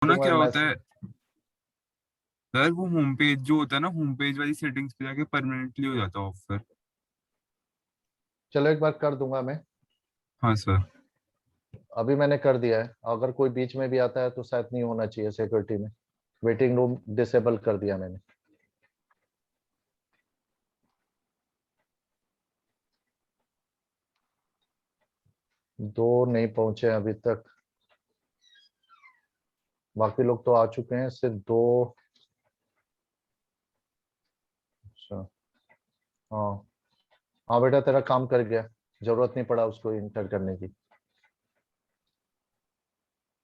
ना दूंगा क्या मैं। होता है सर, वो होम पेज जो होता है ना, होम पेज वाली सेटिंग्स पे जाके परमानेंटली हो जाता है ऑफ फिर। चलो एक बार कर दूंगा मैं। हाँ सर। अभी मैंने कर दिया है, अगर कोई बीच में भी आता है तो शायद नहीं होना चाहिए सिक्योरिटी में। वेटिंग रूम डिसेबल कर दिया मैंने। दो नहीं पहुंचे अभी तक, बाकी लोग तो आ चुके हैं, सिर्फ दो। अच्छा। हाँ। हाँ बेटा तेरा काम कर गया, जरूरत नहीं पड़ा उसको इंटर करने की।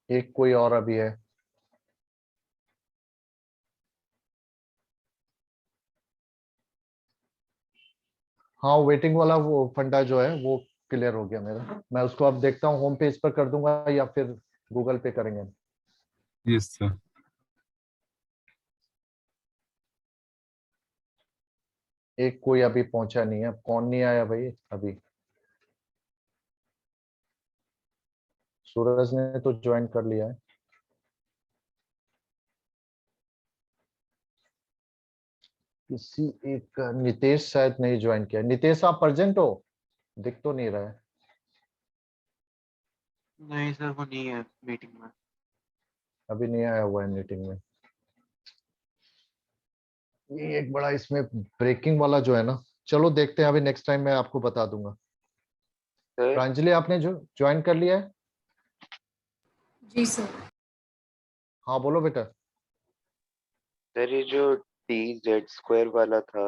एक कोई और अभी है। हाँ वेटिंग वाला वो फंडा जो है वो क्लियर हो गया मेरा। मैं उसको अब देखता हूँ होम पेज पर कर दूंगा या फिर गूगल पे करेंगे। Yes sir. एक कोई अभी पहुंचा नहीं है, कौन नहीं आया भाई अभी? सूरज ने तो ज्वाइन कर लिया है। किसी एक नितेश शायद नहीं ज्वाइन किया। नितेश आप प्रेजेंट हो? दिख तो नहीं रहा है। नहीं सर, वो नहीं है मीटिंग में। अभी नहीं आया हुआ है मीटिंग में। ये एक बड़ा इसमें ब्रेकिंग वाला जो है ना, चलो देखते हैं, अभी नेक्स्ट टाइम मैं आपको बता दूंगा। सर प्रांजलि आपने जो ज्वाइन कर लिया है? जी सर। हाँ बोलो बेटा। सर, ये जो टी जेड स्क्वायर वाला था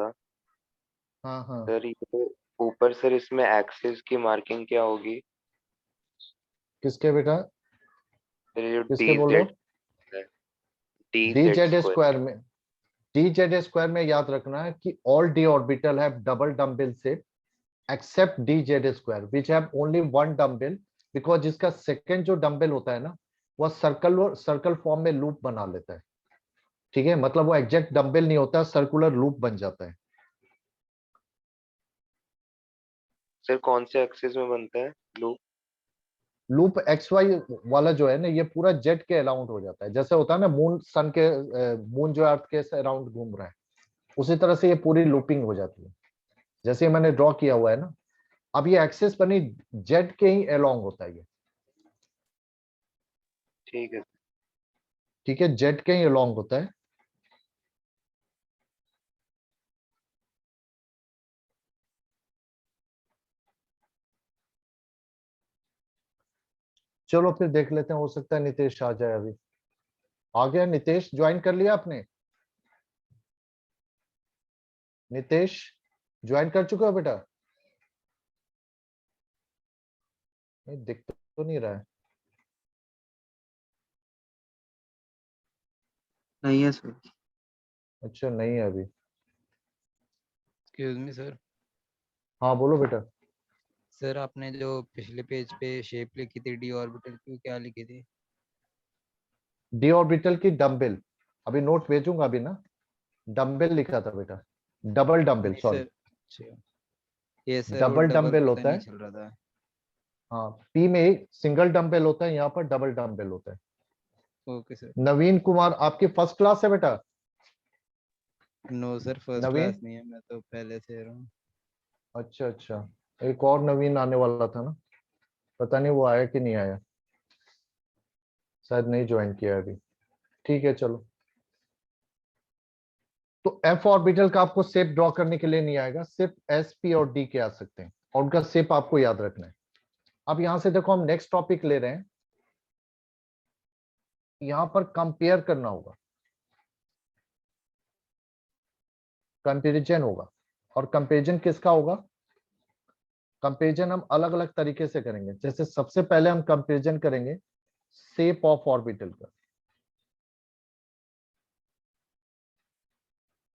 हाँ हाँ। सर, ये ऊपर सर इसमें एक्सिस की मार्किंग क्या होगी? किसके बेटा? सर ये जो किसके टी बोल रहे जेड हो? है, T D Z Z square. Square में, डी जेड स्क्वायर में याद रखना है कि all D orbital have double dumbbell set accept D Z square which have only one dumbbell, because जिसका सेकंड जो डम्बल होता है ना, वह सर्कल सर्कल फॉर्म में लूप बना लेता है। ठीक है, मतलब वो एग्जैक्ट डम्बल नहीं होता, सर्कुलर लूप बन जाता है। सर कौन से एक्सिस में बनता है लूप? लूप एक्स वाई वाला जो है ना, ये पूरा जेट के अराउंड हो जाता है। जैसे होता है ना मून सन के, मून जो अर्थ के अराउंड घूम रहा है, उसी तरह से ये पूरी लूपिंग हो जाती है, जैसे मैंने ड्रॉ किया हुआ है ना। अब ये एक्सेस बनी जेट के ही अलोंग होता है ये। ठीक है। ठीक है, जेट के ही अलोंग होता है। चलो फिर देख लेते हैं, हो सकता है नितेश आ जाए अभी। आ गया नितेश, ज्वाइन कर लिया आपने? नितेश ज्वाइन कर चुके हो बेटा? नहीं दिख तो नहीं रहा है। नहीं है सर। अच्छा नहीं है अभी। Excuse me sir. हाँ बोलो बेटा। सर आपने जो पिछले पेज पे शेप लिखी थी डी ऑर्बिटल की, वो क्या लिखी थी? डी ऑर्बिटल की डंबल, अभी नोट भेजूंगा अभी ना। डंबल लिखा था बेटा, डबल डंबल नहीं सॉरी। सर। अच्छा। ये सर वो डबल डबल डंबल पता होता नहीं है। चल रहा था। हाँ, पी में एक सिंगल डंबल होता है, यहाँ पर डबल डंबल होता है। Okay sir. नवीन कुमार आपकी फर्स्ट क्लास है बेटा? नो सर, फर्स्ट नवीन, क्लास नहीं है, मैं तो पहले से रहा हूँ। अच्छा अच्छा। एक और नवीन आने वाला था ना, पता नहीं वो आया कि नहीं आया, शायद नहीं ज्वाइन किया अभी। ठीक है चलो। तो एफ ऑर्बिटल का आपको शेप ड्रॉ करने के लिए नहीं आएगा, सिर्फ एस पी और डी के आ सकते हैं, और उनका शेप आपको याद रखना है। अब यहां से देखो हम नेक्स्ट टॉपिक ले रहे हैं, यहां पर कंपेयर करना होगा, कंपेरिजन होगा। और कंपेरिजन किसका होगा? कंपेरिजन हम अलग अलग तरीके से करेंगे। जैसे सबसे पहले हम कंपेरिजन करेंगे शेप ऑफ ऑर्बिटल का।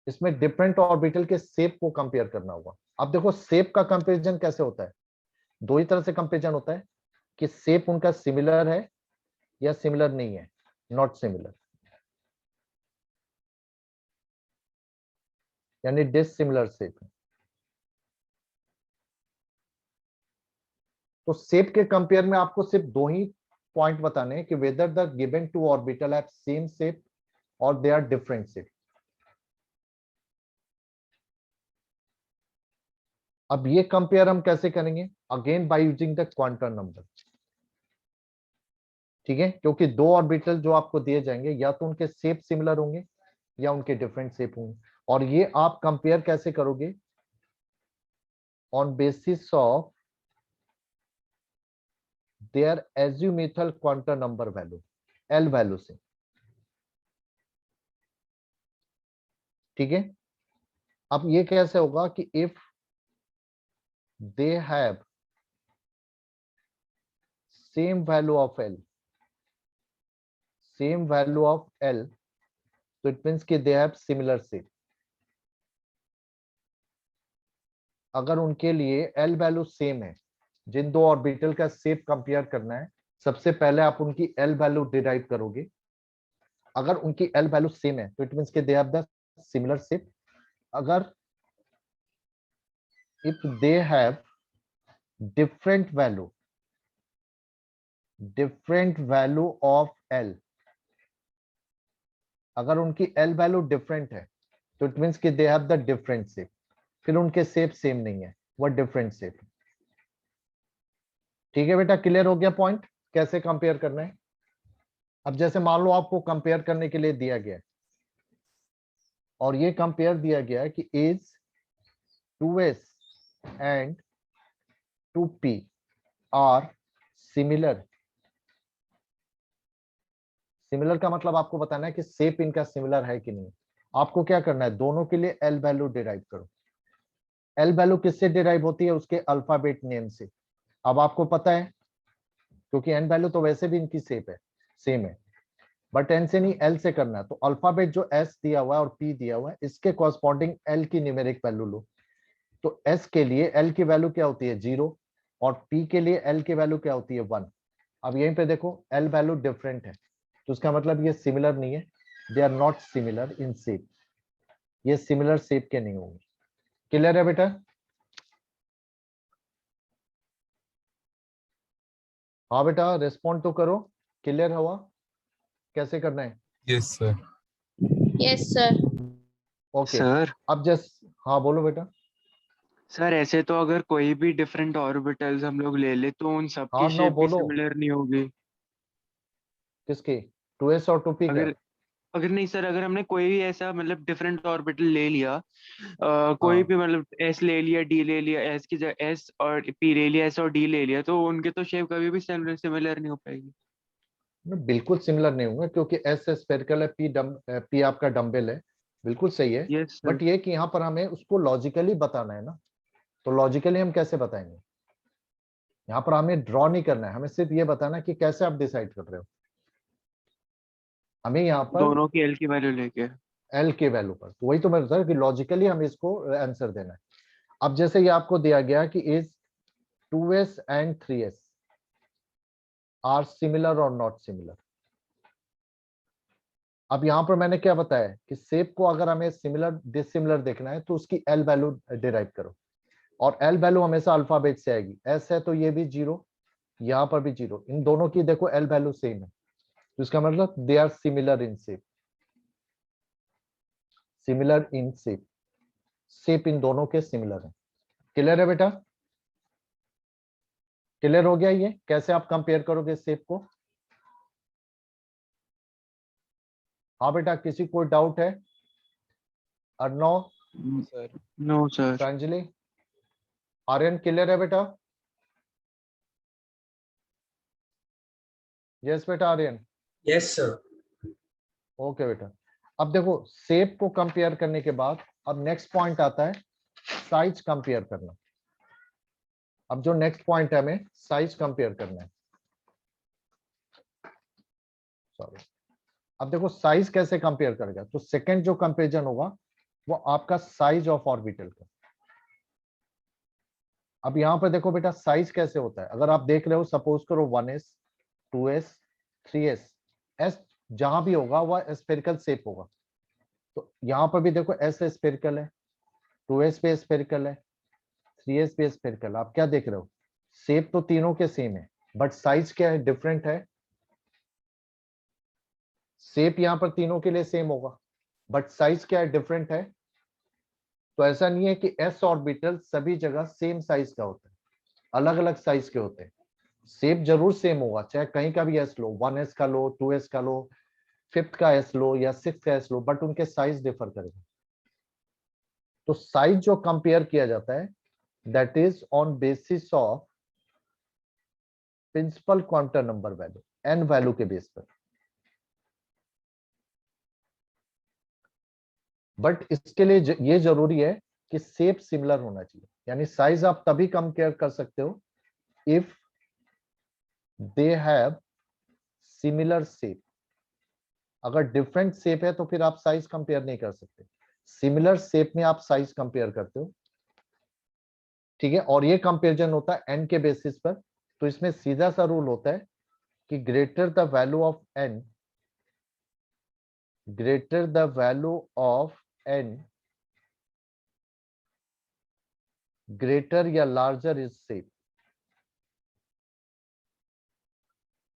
इसमें डिफरेंट ऑर्बिटल के शेप को कंपेयर करना होगा। अब देखो शेप का कंपेरिजन कैसे होता है, दो ही तरह से कंपेरिजन होता है, कि शेप उनका सिमिलर है या सिमिलर नहीं है, नॉट सिमिलर, यानी डिसिमिलर शेप। तो शेप के कंपेयर में आपको सिर्फ दो ही पॉइंट बताने हैं कि whether the given to orbital have same shape और दे आर डिफरेंट शेप। अब ये कंपेयर हम कैसे करेंगे? Again by using the quantum number. ठीक है, क्योंकि दो ऑर्बिटल जो आपको दिए जाएंगे या तो उनके शेप सिमिलर होंगे या उनके डिफरेंट शेप होंगे, और ये आप कंपेयर कैसे करोगे? On basis of their azimuthal quantum number value, L value से। ठीक है, अब ये कैसे होगा कि if they have same value of L, same value of L, तो इट मींस कि दे हैव सिमिलर शेप। अगर उनके लिए एल वैल्यू सेम है, जिन दो ऑर्बिटल का शेप कंपेयर करना है, सबसे पहले आप उनकी एल वैल्यू डिराइव करोगे। अगर उनकी एल वैल्यू सेम है तो इट मींस कि they have the similar shape. अगर if they have different value of L, अगर उनकी एल वैल्यू डिफरेंट है तो इट मींस कि they have the different shape. फिर उनके शेप सेम नहीं है, वो डिफरेंट शेप। ठीक है बेटा, क्लियर हो गया पॉइंट कैसे कंपेयर करना है? अब जैसे मान लो आपको कंपेयर करने के लिए दिया गया है, और ये कंपेयर दिया गया है कि is 2s and 2p are similar. Similar का मतलब आपको बताना है कि शेप इनका सिमिलर है कि नहीं। आपको क्या करना है? दोनों के लिए एल वैल्यू डिराइव करो। एल वैल्यू किससे डिराइव होती है? उसके अल्फाबेट नेम से। अब आपको पता है, क्योंकि एन वैल्यू तो वैसे भी इनकी शेप है, सेम है, बट एन से नहीं एल से करना है। तो अल्फाबेट जो एस दिया हुआ है और पी दिया हुआ है, इसके कॉरस्पॉन्डिंग एल की न्यूमेरिक वैल्यू लो। तो एस के लिए एल की वैल्यू क्या होती है? 0, और पी के लिए एल की वैल्यू क्या होती है? 1। अब यहीं पे देखो एल वैल्यू डिफरेंट है, तो उसका मतलब ये सिमिलर नहीं है, they are not similar in shape, ये सिमिलर शेप के नहीं होंगे। क्लियर है बेटा? हाँ बेटा, रिस्पॉन्ड तो करो, क्लियर हुआ कैसे करना है? Yes sir. Yes, sir. Okay sir अब हाँ बोलो बेटा। सर ऐसे तो अगर कोई भी डिफरेंट ऑर्बिटल्स हम लोग ले ले तो उन सब हाँ की नो शेप भी बोलो, सिमिलर नहीं होगी। किसकी? 2s और 2p का? अगर अगर नहीं सर, अगर हमने कोई भी ऐसा मतलब डिफरेंट ऑर्बिटल ले लिया, कोई हाँ भी मतलब एस ले लिया, डी ले लिया, एस की जगह एस और पी ले लिया, एस और डी ले लिया, तो उनके तो शेप कभी भी सिमिलर नहीं हो पाएगी। बिल्कुल सिमिलर नहीं होंगे, क्योंकि एस स्फेरिकल है, पी आपका डंबल है, बिल्कुल सही है। Yes sir. बट ये कि यहाँ पर हमें उसको लॉजिकली बताना है ना, तो लॉजिकली हम कैसे बताएंगे? यहाँ पर हमें ड्रॉ नहीं करना है, हमें सिर्फ ये बताना है कि कैसे आप डिसाइड कर रहे हो। हमें यहाँ पर दोनों की एल की वैल्यू लेके। एल के वैल्यू पर, तो वही तो मैं बता रहा हूं कि लॉजिकली हमें इसको आंसर देना है। अब जैसे ये आपको दिया गया कि is 2s and 3s are similar और नॉट सिमिलर। अब यहाँ पर मैंने क्या बताया कि शेप को अगर हमें सिमिलर डिसिमिलर देखना है तो उसकी एल वैल्यू डिराइव करो, और एल वैल्यू हमेशा अल्फाबेट से आएगी। एस है तो ये भी 0, यहाँ पर भी 0, इन दोनों की देखो एल वैल्यू सेम है, तो इसका मतलब they are similar in shape, similar in shape, shape इन दोनों के सिमिलर है। क्लियर है बेटा? क्लियर हो गया ये कैसे आप कंपेयर करोगे शेप को? हाँ बेटा, किसी कोई डाउट है? Arnav, sir no sir. Pranjali, Aryan, clear है बेटा? यस बेटा आर्यन। Yes, sir. ओके बेटा, अब देखो शेप को कंपेयर करने के बाद अब नेक्स्ट पॉइंट आता है साइज कंपेयर करना। अब जो नेक्स्ट पॉइंट है, हमें साइज कंपेयर करना है। सॉरी, अब देखो साइज कैसे कंपेयर करेगा, तो सेकंड जो कंपेरिजन होगा वो आपका साइज ऑफ ऑर्बिटल का। अब यहाँ पर देखो बेटा साइज कैसे होता है, अगर आप देख रहे हो सपोज करो 1s 2s 3s, s जहां भी होगा वह स्फेरिकल शेप होगा। तो यहाँ पर भी देखो s स्फेरिकल है, 2s भी स्फेरिकल है, 3s भी स्फेरिकल। आप क्या देख रहे हो? शेप तो तीनों के सेम है, बट साइज क्या है? डिफरेंट है। शेप यहाँ पर तीनों के लिए सेम होगा, बट साइज क्या है, डिफरेंट है। तो ऐसा नहीं है कि एस ऑर्बिटल सभी जगह सेम साइज का होता है, अलग अलग साइज के होते हैं। शेप जरूर सेम होगा, चाहे कहीं का भी एस लो, 1s का लो, 2s का लो, 5th का एस लो या 6th का एस लो, बट उनके साइज डिफर करेगा। तो साइज जो कंपेयर किया जाता है that is on basis of principal quantum number value, n value के बेस पर। बट इसके लिए ये जरूरी है कि शेप सिमिलर होना चाहिए, यानी साइज आप तभी कंपेयर कर सकते हो if they have similar shape. अगर डिफरेंट शेप है तो फिर आप साइज कंपेयर नहीं कर सकते, सिमिलर शेप में आप साइज कंपेयर करते हो, ठीक है। और ये कंपेरिजन होता है एन के बेसिस पर। तो इसमें सीधा सा रूल होता है कि greater the value of n, greater the value of n, greater या larger is shape,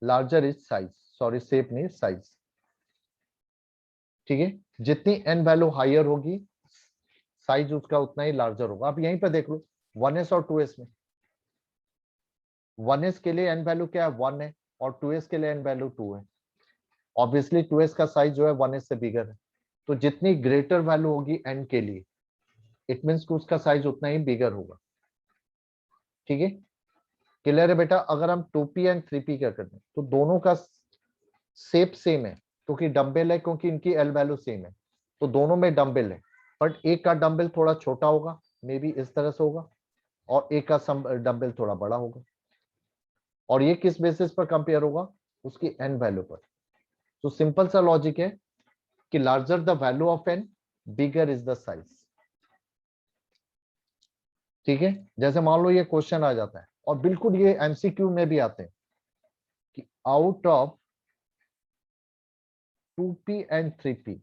larger is size, sorry shape नहीं साइज, ठीक है। जितनी एन वैल्यू हायर होगी साइज उसका उतना ही लार्जर होगा। आप यहीं पर देख लो 1s और 2s में, 1s के लिए एन वैल्यू क्या है, 1 है, और 2s के लिए एन वैल्यू 2 है। ऑब्वियसली 2s का साइज जो है 1s से बिगर है। तो जितनी ग्रेटर वैल्यू होगी एन के लिए, इट मीन्स कि उसका साइज उतना ही बिगर होगा, ठीक है। क्लियर है बेटा। अगर हम 2p एंड 3p क्या करते हैं तो दोनों का शेप सेम है, क्योंकि डंबल है, क्योंकि इनकी एल वैल्यू सेम है, तो दोनों में डंबल है। बट एक का डंबल थोड़ा छोटा होगा, मे बी इस तरह से होगा, और एक का डंबल थोड़ा बड़ा होगा। और ये किस बेसिस पर कंपेयर होगा, उसकी एन वैल्यू पर। तो सिंपल सा लॉजिक है कि larger the value of n, bigger is the size, ठीक है। जैसे मान लो ये क्वेश्चन आ जाता है, और बिल्कुल ये एमसीक्यू में भी आते हैं कि out of 2p and 3p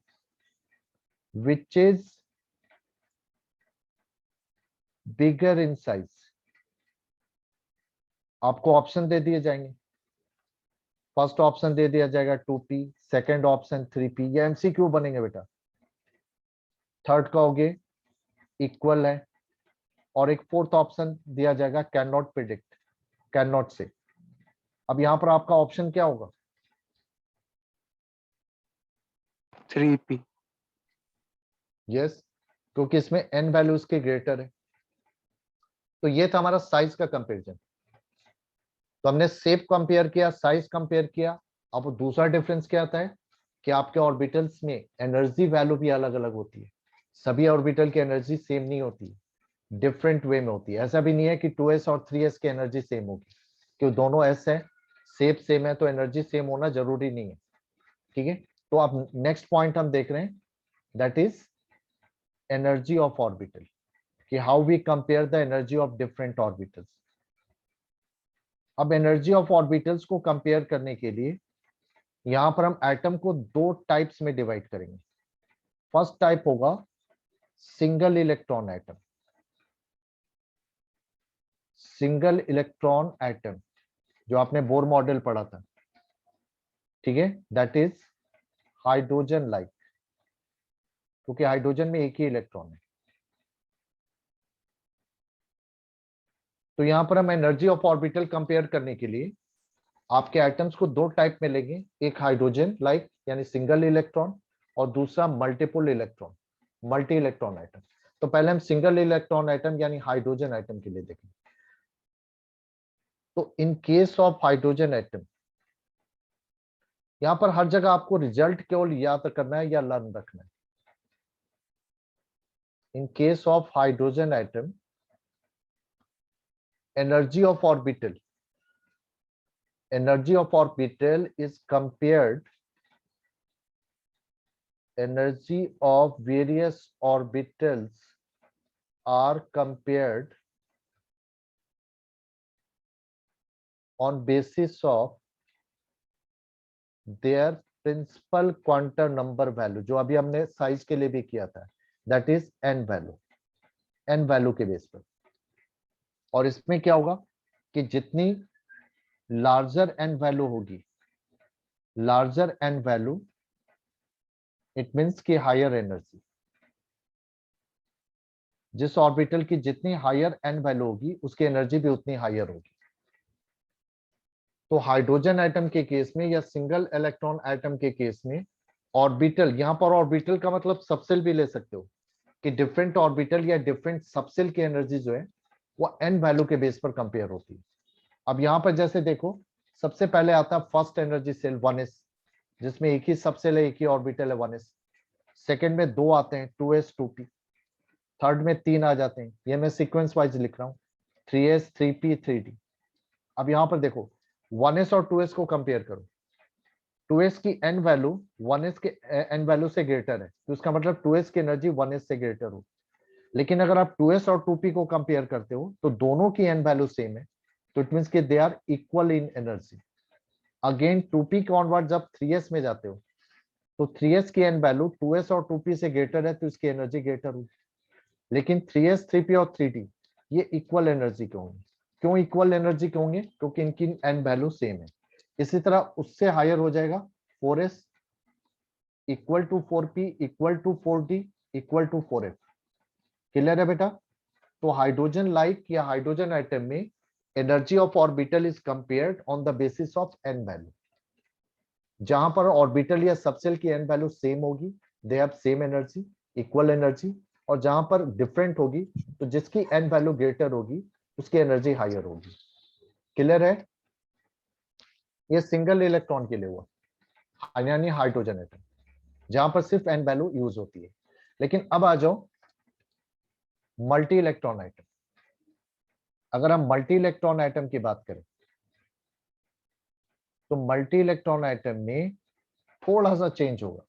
which is bigger in size, आपको ऑप्शन दे दिए जाएंगे। फर्स्ट ऑप्शन दे दिया जाएगा 2p, सेकंड ऑप्शन 3p, ये एमसीक्यू बनेंगे बेटा। थर्ड कहोगे इक्वल है, और एक फोर्थ ऑप्शन दिया जाएगा can not predict, can not से। अब यहां पर आपका ऑप्शन क्या होगा, 3p। यस, क्योंकि इसमें एन वैल्यूज के ग्रेटर है। तो ये था हमारा साइज का कंपैरिजन। तो हमने शेप कंपेयर किया, साइज कंपेयर किया। अब दूसरा डिफरेंस क्या आता है कि आपके ऑर्बिटल्स में एनर्जी वैल्यू भी अलग अलग होती है। सभी ऑर्बिटल की एनर्जी सेम नहीं होती है, डिफरेंट वे में होती है। ऐसा भी नहीं है कि 2s और 3s की एनर्जी सेम होगी, क्यों दोनों s है, शेप सेम है, तो एनर्जी सेम होना जरूरी नहीं है, ठीक है। तो अब नेक्स्ट पॉइंट हम देख रहे हैं, that is energy of orbital, कि how we compare the energy of different orbitals. अब एनर्जी ऑफ ऑर्बिटल्स को कंपेयर करने के लिए यहां पर हम एटम को दो टाइप्स में डिवाइड करेंगे। फर्स्ट टाइप होगा single electron atom, single electron atom जो आपने बोर मॉडल पढ़ा था, ठीक है, दैट इज हाइड्रोजन लाइक, क्योंकि हाइड्रोजन में एक ही इलेक्ट्रॉन है। तो यहां पर हम एनर्जी ऑफ ऑर्बिटल कंपेयर करने के लिए आपके एटम्स को दो टाइप में लेंगे, एक हाइड्रोजन लाइक यानी सिंगल इलेक्ट्रॉन, और दूसरा multiple electron, multi electron atom. तो पहले हम सिंगल इलेक्ट्रॉन एटम यानी हाइड्रोजन एटम के लिए देखेंगे। तो in case of hydrogen atom, यहां पर हर जगह आपको रिजल्ट केवल याद करना है या लर्न रखना है। In case of hydrogen atom, energy of orbital, energy of orbital is compared, energy of various orbitals are compared on basis of their principal quantum number value, जो अभी हमने साइज के लिए भी किया था, that is n value, n value के base पर। और इसमें क्या होगा कि जितनी लार्जर एन वैल्यू होगी, larger n value it means की हायर एनर्जी। जिस ऑर्बिटल की जितनी हायर n वैल्यू होगी उसकी एनर्जी भी उतनी हायर होगी। तो हाइड्रोजन एटम के केस में या सिंगल इलेक्ट्रॉन एटम के केस में ऑर्बिटल, यहां पर ऑर्बिटल का मतलब सबसेल भी ले सकते हो कि डिफरेंट ऑर्बिटल या डिफरेंट सबसेल की एनर्जी जो है वो n वैल्यू के बेस पर कंपेयर होती है। अब यहाँ पर जैसे देखो, सबसे पहले आता है फर्स्ट एनर्जी सेल 1s, जिसमें एक ही सबसेल है, एक ही ऑर्बिटल है 1s। सेकेंड में 2 आते हैं 2s 2p। थर्ड में 3 आ जाते हैं, ये मैं सीक्वेंस वाइज लिख रहा हूँ, 3s 3p 3d। अब यहाँ पर देखो 1s और 2s को कंपेयर करो, 2s की n वैल्यू 1s के n वैल्यू से ग्रेटर है, तो इसका मतलब 2s की एनर्जी 1s से ग्रेटर हो। लेकिन अगर आप 2s और 2p को कंपेयर करते हो तो दोनों की n वैल्यू सेम है, तो इट मींस कि they are equal in energy. Again 2p convert जब 3s में जाते हो तो 3s की n वैल्यू 2s और 2p से ग्रेटर है, तो इसकी एनर्जी ग्रेटर होगी। लेकिन 3s 3p और 3d ये इक्वल एनर्जी के होंगे। क्यों इक्वल एनर्जी के होंगे? क्योंकि इनकी n वैल्यू सेम है। इसी तरह उससे हायर हो जाएगा 4s equal to 4p equal to 4d equal to 4f। Clear है बेटा? तो हाइड्रोजन लाइक या हाइड्रोजन एटम में energy of orbital is compared on the basis of n value. जहां पर ऑर्बिटल या सबसेल की n वैल्यू सेम होगी, दे have same energy, equal energy. और जहां पर डिफरेंट होगी तो जिसकी n वैल्यू ग्रेटर होगी उसकी एनर्जी हायर होगी। क्लियर है? ये सिंगल इलेक्ट्रॉन के लिए हुआ, यानी हाइड्रोजन एटम, जहां पर सिर्फ n वैल्यू यूज होती है। लेकिन अब आ जाओ मल्टी इलेक्ट्रॉन एटम। अगर हम मल्टी इलेक्ट्रॉन एटम की बात करें तो मल्टी इलेक्ट्रॉन एटम में थोड़ा सा चेंज होगा।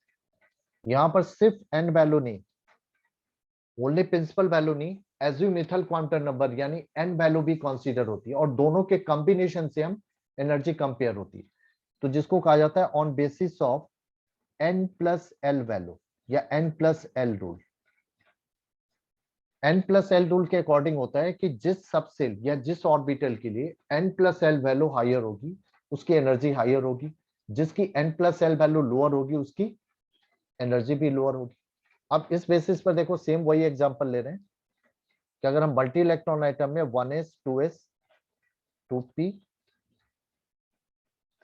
यहां पर सिर्फ n वैल्यू नहीं, ओनली प्रिंसिपल वैल्यू नहीं, एजिमुथल क्वांटम नंबर यानी n वैल्यू भी कंसीडर होती है, और दोनों के कॉम्बिनेशन से हम एनर्जी कंपेयर होती है। तो जिसको कहा जाता है on basis of n plus L value या n plus L rule. n plus L rule के अकॉर्डिंग होता है कि जिस सबसेल या जिस ऑर्बिटल के लिए n plus L value higher होगी उसकी एनर्जी हायर होगी, जिसकी n plus L value lower होगी उसकी एनर्जी भी लोअर होगी। अब इस बेसिस पर देखो, सेम वही एग्जांपल ले रहे हैं कि अगर हम मल्टी इलेक्ट्रॉन आइटम में 1s 2s 2p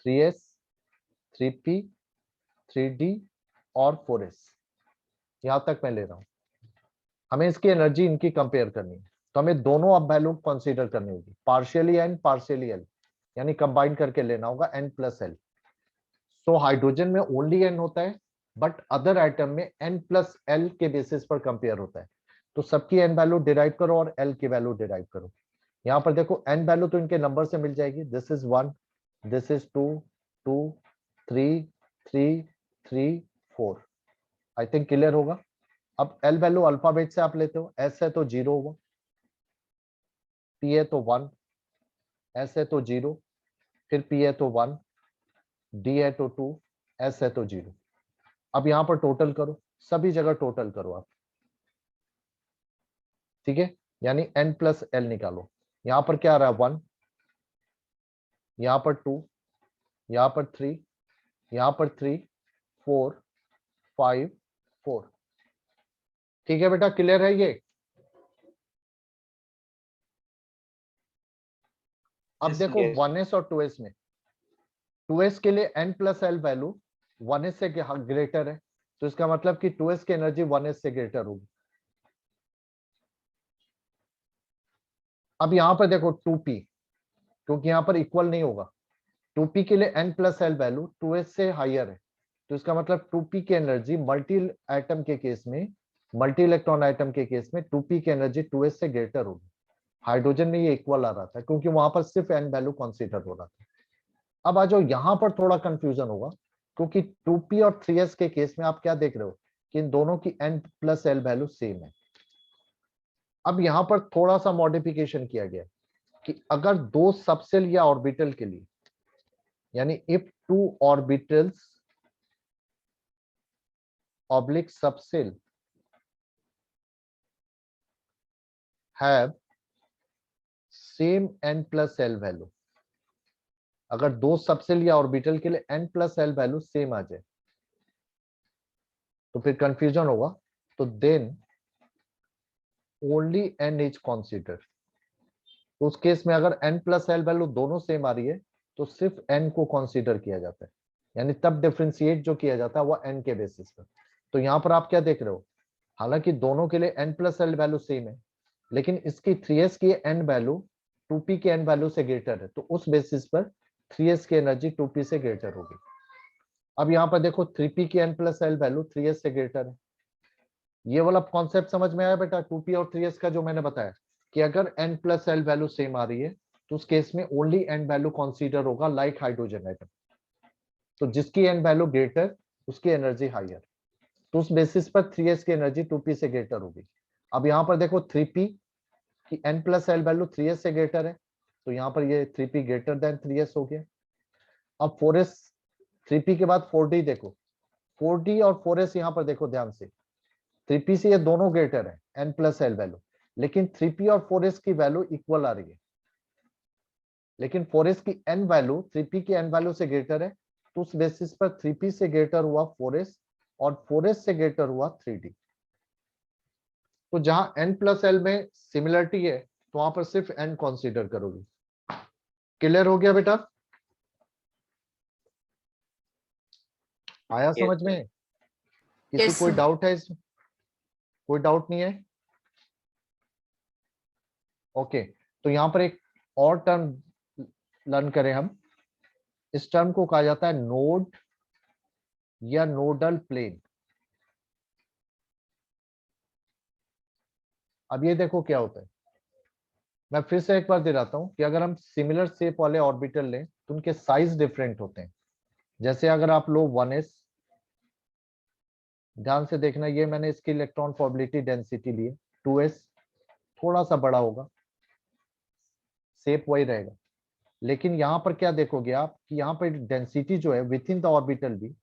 3s 3p 3d और 4s, यहां तक मैं ले रहा हूं, हमें इसकी एनर्जी इनकी कंपेयर करनी है, तो हमें दोनों अब वैल्यू कंसीडर करनी होगी, पार्शियली n पार्शियली l, यानी कंबाइन करके लेना होगा n plus L. So hydrogen में ओनली n होता है, बट अदर आइटम में n प्लस एल के बेसिस पर कंपेयर होता है। तो सबकी n वैल्यू डिराइव करो और l की वैल्यू डिराइव करो। यहाँ पर देखो n वैल्यू तो इनके नंबर से मिल जाएगी, this is 1 this is 2 2 3 3 3 4। I think clear होगा। अब l वैल्यू अल्फाबेट से आप लेते हो, s है तो 0 होगा, p है तो 1, s है तो 0, फिर p है तो 1, d है तो 2, s है तो 0। अब यहां पर टोटल करो, सभी जगह टोटल करो आप, ठीक है, यानी n प्लस एल निकालो। यहां पर क्या आ रहा है 1, यहां पर 2, यहां पर 3, यहां पर 3 4 5 4। ठीक है बेटा, क्लियर है ये? अब Yes, देखो yes. 1s और 2s में, 2s के लिए n plus L value 1s से ग्रेटर है, तो इसका मतलब कि 2s की एनर्जी 1s से ग्रेटर होगी। अब यहां पर देखो 2p, क्योंकि यहां पर इक्वल नहीं होगा, 2p के लिए n plus L value 2s से हायर है, तो इसका मतलब 2p की एनर्जी मल्टी एटम के केस में, मल्टी इलेक्ट्रॉन एटम के केस में 2p की एनर्जी 2s से ग्रेटर होगी। हाइड्रोजन में ये इक्वल आ रहा था क्योंकि वहां पर सिर्फ n वैल्यू कंसीडर हो रहा था। अब आ जाओ, यहां पर थोड़ा कंफ्यूजन होगा क्योंकि 2p और 3s के केस में आप क्या देख रहे हो कि इन दोनों की n plus L value same है। अब यहां पर थोड़ा सा मॉडिफिकेशन किया गया कि अगर दो सबसेल या ऑर्बिटल के लिए, यानी if two orbitals oblique subshell have same n plus L value, अगर दो सबसेल या ऑर्बिटल के लिए n plus L value same आ जाए तो फिर कंफ्यूजन होगा। तो then only n is consider. तो उस केस में अगर n प्लस एल वैल्यू दोनों सेम आ रही है तो सिर्फ n को कंसीडर किया जाता है, यानी तब डिफरेंशिएट जो किया जाता है वो n के बेसिस पर। तो यहाँ पर आप क्या देख रहे हो, हालांकि दोनों के लिए n plus L value same है, लेकिन इसकी 3s की n वैल्यू 2p के n वैल्यू से ग्रेटर है, तो उस बेसिस पर 3s की एनर्जी 2p से ग्रेटर होगी। अब यहाँ पर देखो 3p की n plus L value 3s से ग्रेटर है। ये वाला कॉन्सेप्ट समझ में आया बेटा, 2p और 3s का जो मैंने बताया कि अगर n plus L value same आ रही है तो उस केस में ओनली n वैल्यू कंसीडर होगा, लाइक हाइड्रोजन एटम। तो जिसकी n वैल्यू ग्रेटर उसकी एनर्जी हायर, तो उस बेसिस पर 3s की एनर्जी 2p से ग्रेटर होगी। अब यहाँ पर देखो 3p की n plus L value 3s से ग्रेटर है, तो यहाँ पर ये 3p ग्रेटर देन 3s हो गया। अब 4s, 3p के बाद 4d देखो, 4d और 4s यहाँ पर देखो ध्यान से, 3p से ये दोनों ग्रेटर है n प्लस एल वैल्यू, लेकिन 3p और 4s की वैल्यू इक्वल आ रही है, लेकिन 4s की n वैल्यू 3p की n वैल्यू से ग्रेटर है, तो उस बेसिस पर 3p से ग्रेटर हुआ 4s और 4s से ग्रेटर हुआ 3d। तो जहां n प्लस एल में सिमिलरिटी है तो वहां पर सिर्फ n कंसीडर करोगे। क्लियर हो गया बेटा, आया Yes, समझ sir. में? किसी Yes, कोई sir. डाउट है इसमें? कोई डाउट नहीं है? ओके, तो यहाँ पर एक और टर्म लर्न करें हम। इस टर्म को कहा जाता है नोड या नोडल प्लेन। अब ये देखो क्या होता है, मैं फिर से एक बार दिलाता हूं कि अगर हम सिमिलर शेप वाले ऑर्बिटल लें तो उनके साइज डिफरेंट होते हैं। जैसे अगर आप लो 1s, ध्यान से देखना, ये मैंने इसकी इलेक्ट्रॉन प्रोबेबिलिटी डेंसिटी ली है। 2s थोड़ा सा बड़ा होगा, शेप वही रहेगा, लेकिन यहाँ पर क्या देखोगे आप कि यहाँ पर डेंसिटी जो है विद इन द ऑर्बिटल भी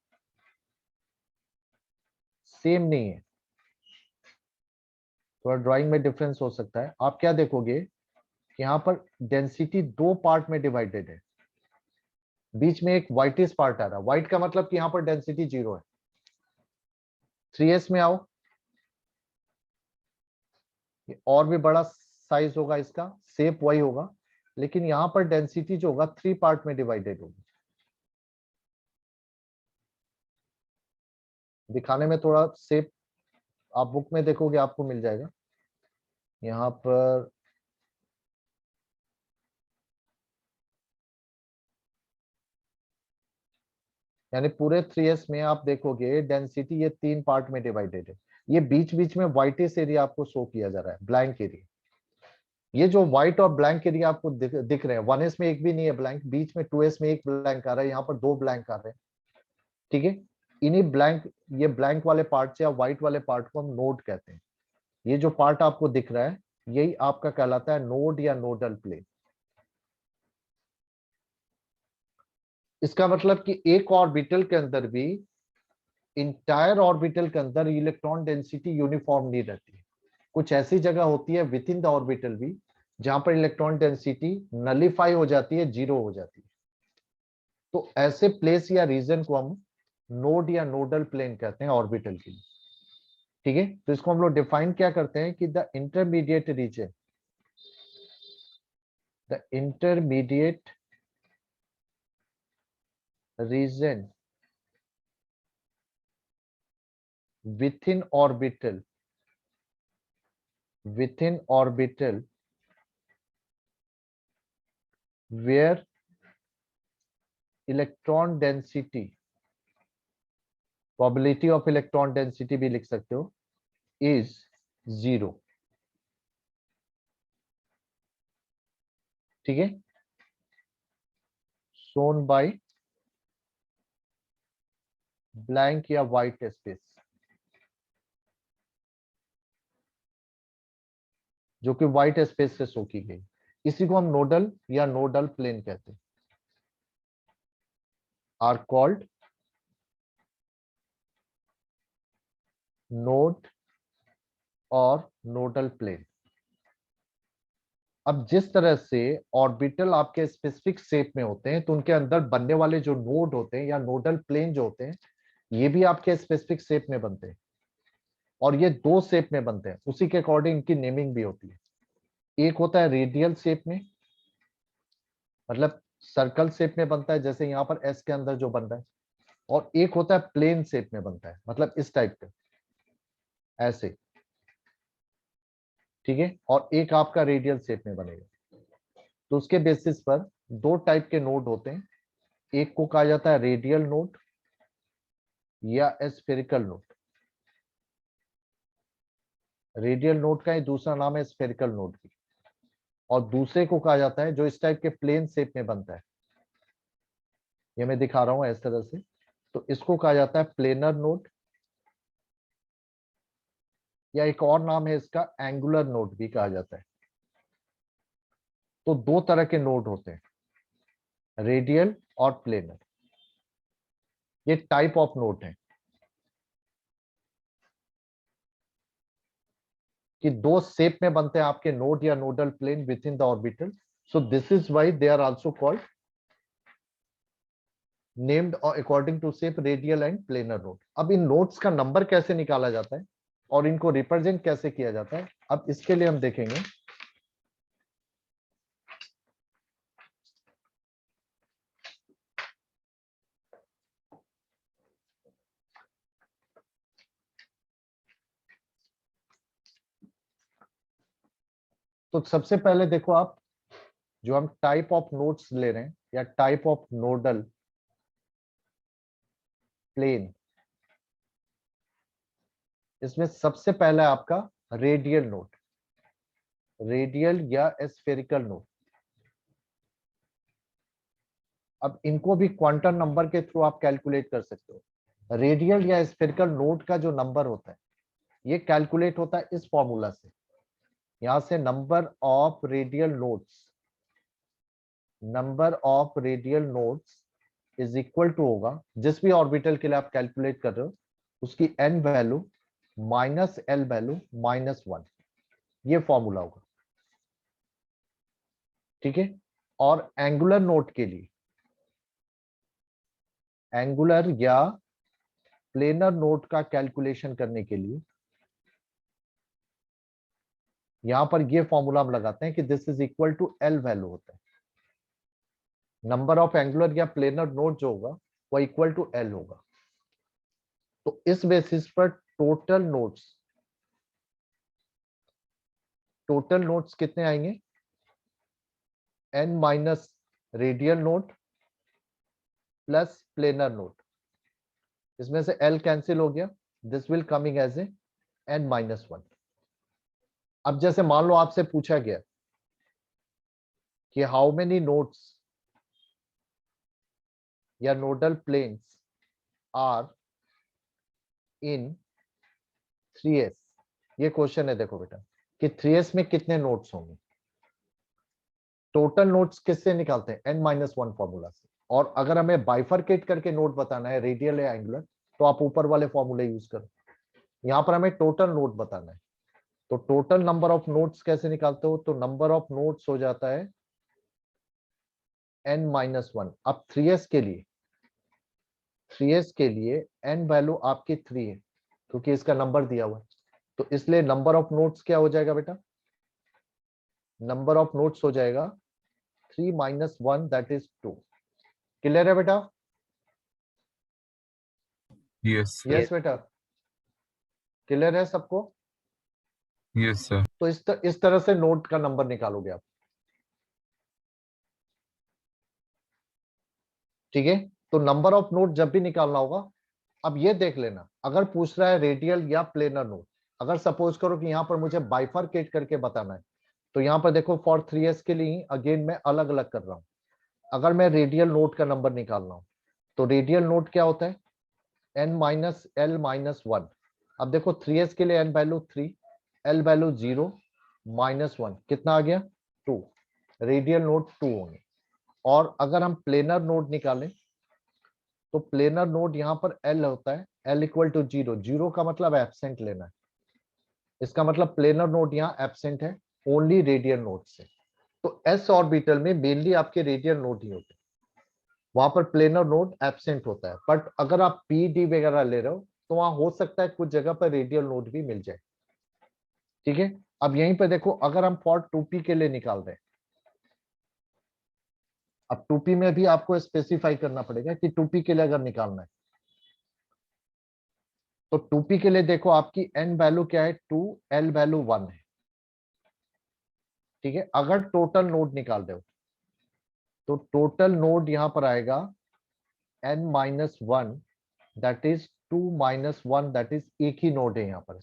सेम नहीं है, थोड़ा ड्राइंग में डिफरेंस हो सकता है। आप क्या देखोगे कि यहाँ पर डेंसिटी दो पार्ट में डिवाइडेड है, बीच में एक व्हाइटिश पार्ट आ रहा है, व्हाइट का मतलब कि यहाँ पर डेंसिटी 0 है। 3s में आओ, और भी बड़ा साइज होगा इसका, शेप वही होगा, लेकिन यहाँ पर डेंसिटी जो होगा 3 पार्ट में डिवाइडेड होगी। दिखाने में थोड़ा शेप आप बुक में देखोगे आपको मिल जाएगा। यहाँ पर यानी पूरे 3s में आप देखोगे डेंसिटी ये 3 पार्ट में डिवाइडेड है। ये बीच बीच में व्हाइटिश एरिया आपको शो किया जा रहा है, ब्लैंक एरिया। ये जो व्हाइट और ब्लैंक एरिया आपको दिख रहे हैं, 1s में एक भी नहीं है ब्लैंक, बीच में 2s में एक ब्लैंक आ रहा है, यहाँ पर 2 ब्लैंक आ रहे हैं। ठीक है, इन्हीं ब्लैंक, ये ब्लैंक वाले पार्ट या व्हाइट वाले पार्ट को हम नोड कहते हैं। ये जो पार्ट आपको दिख रहा है यही आपका कहलाता है नोड या नोडल प्लेन। इसका मतलब कि एक ऑर्बिटल के अंदर भी, इंटायर ऑर्बिटल के अंदर इलेक्ट्रॉन डेंसिटी यूनिफॉर्म नहीं रहती है। कुछ ऐसी जगह होती है विद इन द ऑर्बिटल भी जहां पर इलेक्ट्रॉन डेंसिटी नलिफाई हो जाती है, 0 हो जाती है। तो ऐसे प्लेस या रीजन को हम नोड या नोडल प्लेन कहते हैं ऑर्बिटल के लिए। ठीक है, तो इसको हम लोग डिफाइन क्या करते हैं कि the intermediate region, the intermediate region within orbital where electron density, probability of electron density भी लिख सकते हो, is 0। ठीक है, shown by blank या white space, जो कि व्हाइट स्पेस से शो की गई। इसी को हम नोडल या नोडल प्लेन कहते हैं, आर कॉल्ड नोड और नोडल प्लेन। अब जिस तरह से ऑर्बिटल आपके स्पेसिफिक शेप में होते हैं तो उनके अंदर बनने वाले जो नोड होते हैं या नोडल प्लेन जो होते हैं, ये भी आपके स्पेसिफिक शेप में बनते हैं, और ये दो शेप में बनते हैं, उसी के अकॉर्डिंग इनकी नेमिंग भी होती है। एक होता है रेडियल शेप में, मतलब सर्कल शेप में बनता है, जैसे यहाँ पर एस के अंदर जो बन रहा है, और एक होता है प्लेन शेप में बनता है, मतलब इस टाइप का, ऐसे, ठीक है, और एक आपका रेडियल शेप में बनेगा। तो उसके बेसिस पर दो टाइप के नोड होते हैं, एक को कहा जाता है रेडियल नोड या स्फेरिकल नोड। रेडियल नोड का ही दूसरा नाम है स्फेरिकल नोड भी, और दूसरे को कहा जाता है जो इस टाइप के प्लेन शेप में बनता है, ये मैं दिखा रहा हूं इस तरह से, तो इसको कहा जाता है प्लेनर नोड, या एक और नाम है इसका एंगुलर नोड भी कहा जाता है। तो दो तरह के नोड होते हैं, रेडियल और प्लेनर, ये टाइप ऑफ नोड है कि दो शेप में बनते हैं आपके नोड या nodal plane within the orbital. So this is why they are also called named according to shape radial and planar node. अब इन नोड्स का नंबर कैसे निकाला जाता है और इनको रिप्रेजेंट कैसे किया जाता है, अब इसके लिए हम देखेंगे। तो सबसे पहले देखो आप, जो हम टाइप ऑफ नोड्स ले रहे हैं या टाइप ऑफ नोडल प्लेन, इसमें सबसे पहला है आपका रेडियल नोड, रेडियल या स्फेरिकल नोड। अब इनको भी क्वांटम नंबर के थ्रू आप कैलकुलेट कर सकते हो। रेडियल या स्फेरिकल नोड का जो नंबर होता है ये कैलकुलेट होता है इस फॉर्मूला से, यहां से number of radial nodes is equal to होगा, जिस भी ऑर्बिटल के लिए आप कैलकुलेट कर रहे हो उसकी n value minus l value -1, ये फॉर्मूला होगा, ठीक है। और एंगुलर नोड के लिए, एंगुलर या प्लेनर नोड का कैलकुलेशन करने के लिए यहां पर ये फॉर्मूला हम लगाते हैं कि this is equal to l value होता है, नंबर ऑफ एंगुलर या प्लेनर नोड जो होगा वो इक्वल टू l होगा। तो इस बेसिस पर टोटल नोड्स कितने आएंगे, n minus radial node plus planar node, इसमें से l कैंसिल हो गया, this will coming as a n-1। अब जैसे मान लो आपसे पूछा गया कि हाउ मेनी नोड्स या nodal planes are in 3s, ये क्वेश्चन है देखो बेटा कि 3s में कितने नोड्स होंगे। टोटल नोड्स किससे निकालते हैं, n-1 फॉर्मूला से, और अगर हमें बाइफरकेट करके नोड बताना है रेडियल या एंगुलर तो आप ऊपर वाले फॉर्मूले यूज करो। यहां पर हमें टोटल नोड बताना है, तो टोटल नंबर ऑफ नोड्स कैसे निकालते हो, तो नंबर ऑफ नोड्स हो जाता है n-1। अब 3s के लिए n वैल्यू आपकी 3 है क्योंकि इसका नंबर दिया हुआ है, तो इसलिए नंबर ऑफ नोड्स क्या हो जाएगा बेटा, नंबर ऑफ नोड्स हो जाएगा 3 - 1 दैट इज 2। क्लियर है बेटा? यस यस बेटा, क्लियर है सबको? Yes sir. तो इस तरह से नोड का नंबर निकालोगे आप, ठीक है। तो नंबर ऑफ नोड जब भी निकालना होगा, अब ये देख लेना अगर पूछ रहा है रेडियल या प्लेनर नोड, अगर सपोज करो कि यहाँ पर मुझे बाइफरकेट करके बताना है, तो यहाँ पर देखो फॉर 3s के लिए अगेन मैं अलग अलग कर रहा हूँ। अगर मैं रेडियल नोड का नंबर निकालना हूँ तो रेडियल नोड क्या होता है, n-l-1। अब देखो 3s के लिए n वैल्यू 3, l वैल्यू 0, -1 कितना आ गया 2, रेडियल नोड 2 होंगे। और अगर हम प्लेनर नोड निकालें तो प्लेनर नोड यहाँ पर l होता है, l इक्वल टू 0, 0 का मतलब एब्सेंट लेना है, इसका मतलब प्लेनर नोड यहाँ एब्सेंट है, ओनली रेडियल नोड से। तो s ऑर्बिटल में मेनली आपके रेडियल नोड ही होते हैं। वहां पर प्लेनर नोड एब्सेंट होता है। बट अगर आप पी डी वगैरह ले रहे हो तो वहां हो सकता है कुछ जगह पर रेडियल नोड भी मिल जाए। ठीक है, अब यहीं पे देखो, अगर हम फॉर 2p के लिए निकाल रहे हैं, अब 2p में भी आपको स्पेसिफाई करना पड़ेगा कि 2p के लिए अगर निकालना है तो 2p के लिए देखो आपकी n वैल्यू क्या है 2, l वैल्यू 1 है। ठीक है, अगर टोटल नोड निकाल रहे हो तो टोटल नोड यहां पर आएगा n minus 1, that is 2 minus 1, that is एक ही नोड है यहाँ पर।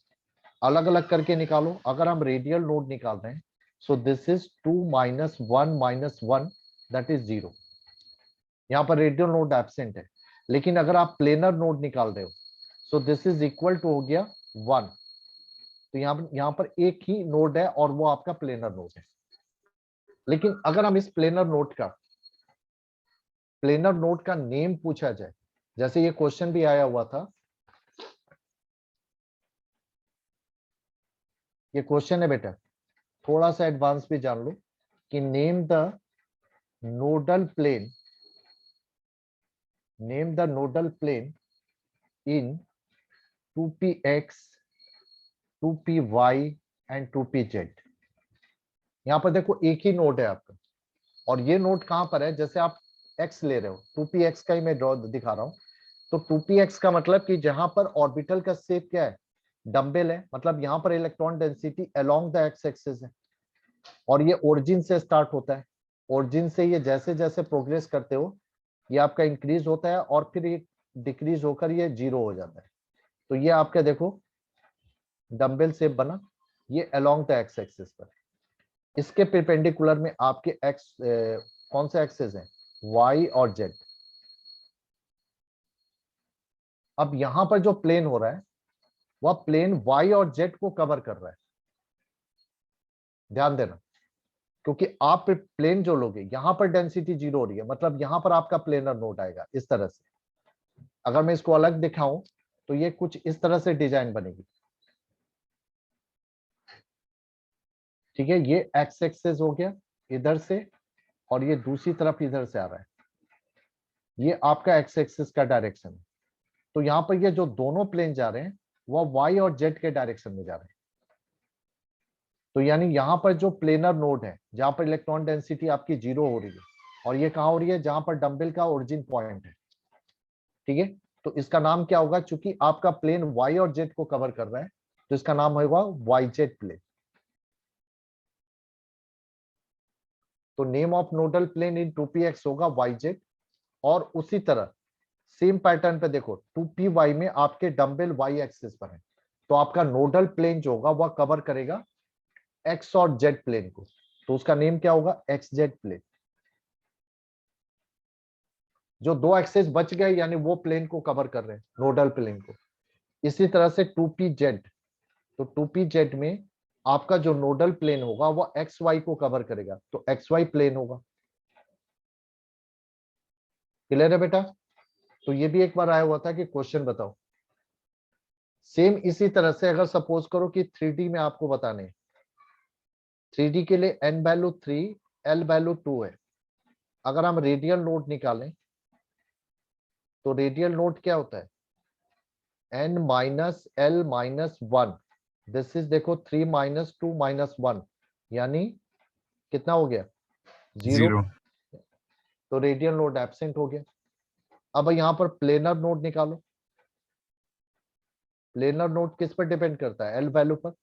अलग अलग करके निकालो, अगर हम रेडियल नोड निकाल रहे हैं सो this is 2 minus 1 minus 1, that is 0। यहाँ पर रेडियल नोड एब्सेंट है। लेकिन अगर आप प्लेनर नोड निकाल रहे हो so this is equal to हो गया 1। तो यहाँ पर एक ही नोड है और वो आपका प्लेनर नोड है। लेकिन अगर हम इस प्लेनर नोड का नेम पूछा जाए, जैसे ये क्वेश्चन भी आया हुआ था, ये क्वेश्चन है बेटा, थोड़ा सा एडवांस भी जान लो कि name the nodal plane, name the nodal plane in 2px 2py and 2pz। यहाँ पर देखो एक ही नोड है आपका, और ये नोड कहां पर है, जैसे आप x ले रहे हो, 2px का ही मैं ड्रॉ दिखा रहा हूं। तो 2px का मतलब कि जहां पर ऑर्बिटल का शेप क्या है, डंबल है, मतलब यहाँ पर electron density along the x axis है, और ये ओरिजिन से स्टार्ट होता है। ओरिजिन से ये जैसे जैसे प्रोग्रेस करते हो ये आपका इंक्रीज होता है और फिर ये डिक्रीज होकर ये 0 हो जाता है। तो ये आपका देखो डंबल शेप बना, ये अलोंग द एक्स एक्सिस पर। इसके परपेंडिकुलर में आपके एक्स कौन से एक्सेस हैं, वाई और जेड। अब यहां पर जो प्लेन हो रहा है वह प्लेन वाई और जेड को कवर कर रहा है, ध्यान देना, क्योंकि आप प्लेन जो लोगे यहां पर डेंसिटी 0 हो रही है, मतलब यहां पर आपका प्लेनर नोड आएगा इस तरह से। अगर मैं इसको अलग दिखाऊं तो ये कुछ इस तरह से डिजाइन बनेगी। ठीक है, ये एक्स एक्सेस हो गया इधर से, और ये दूसरी तरफ इधर से आ रहा है, ये आपका एक्स एक्सिस का डायरेक्शन है। तो यहाँ पर ये जो दोनों प्लेन जा रहे हैं वह वाई और जेड के डायरेक्शन में जा रहे हैं। तो यानी यहाँ पर जो प्लेनर नोड है जहां पर इलेक्ट्रॉन डेंसिटी आपकी 0 हो रही है, और ये कहाँ हो रही है, जहां पर डंबल का ओरिजिन पॉइंट है। ठीक है, तो इसका नाम क्या होगा, चूंकि आपका प्लेन वाई और जेड को कवर कर रहा है तो इसका नाम होगा वाई जेड प्लेन। तो name of nodal plane in 2px होगा वाई जेड। और उसी तरह सेम पैटर्न पे देखो 2py में आपके डंबल वाई एक्सिस पर है, तो आपका नोडल प्लेन जो होगा वह कवर करेगा एक्स और जेड प्लेन को, तो उसका नेम क्या होगा, एक्स जेड प्लेन। जो दो एक्सेस बच गए यानी वो प्लेन को कवर कर रहे हैं, नोडल प्लेन को। इसी तरह से 2pz, तो 2pz में आपका जो नोडल प्लेन होगा वो एक्स वाई को कवर करेगा, तो एक्स वाई प्लेन होगा। क्लियर है बेटा? तो ये भी एक बार आया हुआ था कि क्वेश्चन बताओ। सेम इसी तरह से अगर सपोज करो कि 3D में आपको बताने, 3D के लिए n वैल्यू 3, l वैल्यू 2 है। अगर हम रेडियल नोड निकालें तो रेडियल नोड क्या होता है, n minus l minus 1, this is देखो 3 माइनस 2 माइनस 1, यानी कितना हो गया, 0। 0। तो रेडियल नोड एब्सेंट हो गया। अब यहाँ पर प्लेनर नोड निकालो, प्लेनर नोड किस पर डिपेंड करता है, l वैल्यू पर,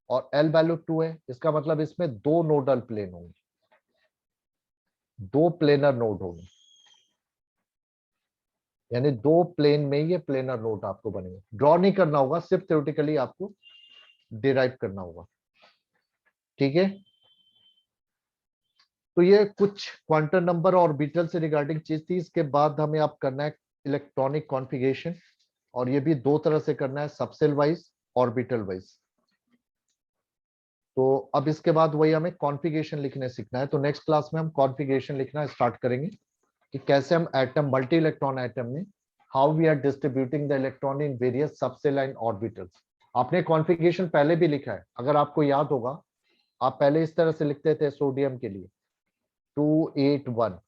और l वैल्यू 2 है, इसका मतलब इसमें दो नोडल प्लेन होंगे, दो प्लेनर नोड होंगे, यानी दो प्लेन में ये प्लेनर नोड आपको बनेंगे। ड्रॉ नहीं करना होगा, सिर्फ थ्योरेटिकली आपको डिराइव करना होगा। ठीक है, तो ये कुछ क्वांटम नंबर और ऑर्बिटल से रिगार्डिंग चीज थी। इसके बाद हमें आप करना है इलेक्ट्रॉनिक कॉन्फ़िगरेशन, और ये भी दो तरह से करना है, सबसेल वाइज, ऑर्बिटल वाइज। तो अब इसके बाद वही हमें कॉन्फ़िगरेशन लिखने सीखना है। तो नेक्स्ट क्लास में हम कॉन्फ़िगरेशन लिखना स्टार्ट करेंगे कि कैसे हम एटम, मल्टी इलेक्ट्रॉन एटम में how we are distributing the electron in various subshell and orbitals. आपने कॉन्फ़िगरेशन पहले भी लिखा है, अगर आपको याद होगा, आप पहले इस तरह से लिखते थे सोडियम के लिए 281,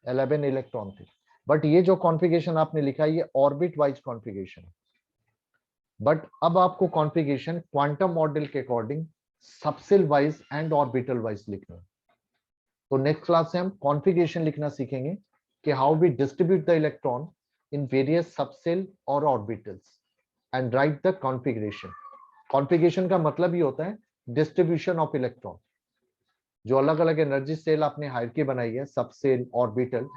11 इलेक्ट्रॉन थे। बट ये जो कॉन्फ़िगरेशन आपने लिखा है ये ऑर्बिट वाइज कॉन्फ़िगरेशन है। बट अब आपको कॉन्फ़िगरेशन क्वांटम मॉडल के according subshell wise and orbital wise लिखना है। तो नेक्स्ट क्लास से हम कॉन्फ़िगरेशन लिखना सीखेंगे कि how we distribute the electron in various subshell और orbitals and write the configuration. Configuration का मतलब ही होता है डिस्ट्रीब्यूशन ऑफ इलेक्ट्रॉन। जो अलग अलग एनर्जी सेल आपने हायरार्की बनाई है सबसेल ऑर्बिटल,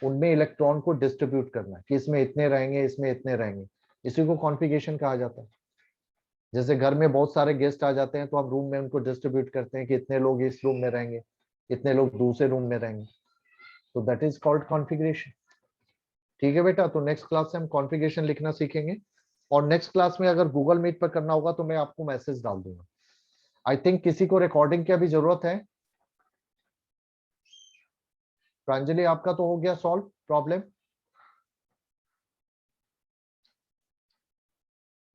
उनमें इलेक्ट्रॉन को डिस्ट्रीब्यूट करना कि इसमें इतने रहेंगे, इसमें इतने रहेंगे, इसी को कॉन्फ़िगरेशन कहा जाता है। जैसे घर में बहुत सारे गेस्ट आ जाते हैं तो हम रूम में उनको डिस्ट्रीब्यूट करते हैं कि इतने लोग इस रूम में रहेंगे, इतने लोग दूसरे रूम में रहेंगे, तो दैट इज कॉल्ड कॉन्फ़िगरेशन। ठीक है बेटा, तो नेक्स्ट क्लास से हम कॉन्फ़िगरेशन लिखना सीखेंगे और नेक्स्ट क्लास में अगर गूगल मीट पर करना होगा तो मैं आपको मैसेज डाल दूंगा। आई थिंक किसी को रिकॉर्डिंग की अभी जरूरत है। प्रांजलि आपका तो हो गया सॉल्व प्रॉब्लम?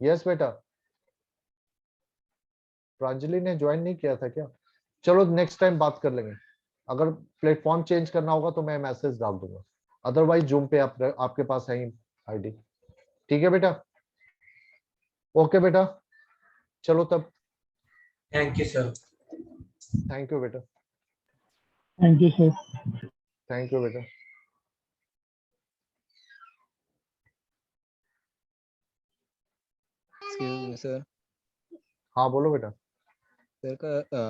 यस बेटा, प्रांजलि ने ज्वाइन नहीं किया था क्या? चलो नेक्स्ट टाइम बात कर लेंगे। अगर प्लेटफॉर्म चेंज करना होगा तो मैं मैसेज डाल दूंगा, अदरवाइज जूम पे आपके पास है आईडी। ठीक है बेटा, ओके बेटा, चलो तब। Thank you sir. Thank you बेटा, thank you sir. Thank you बेटा। Excuse me sir. हाँ बोलो बेटा। सर का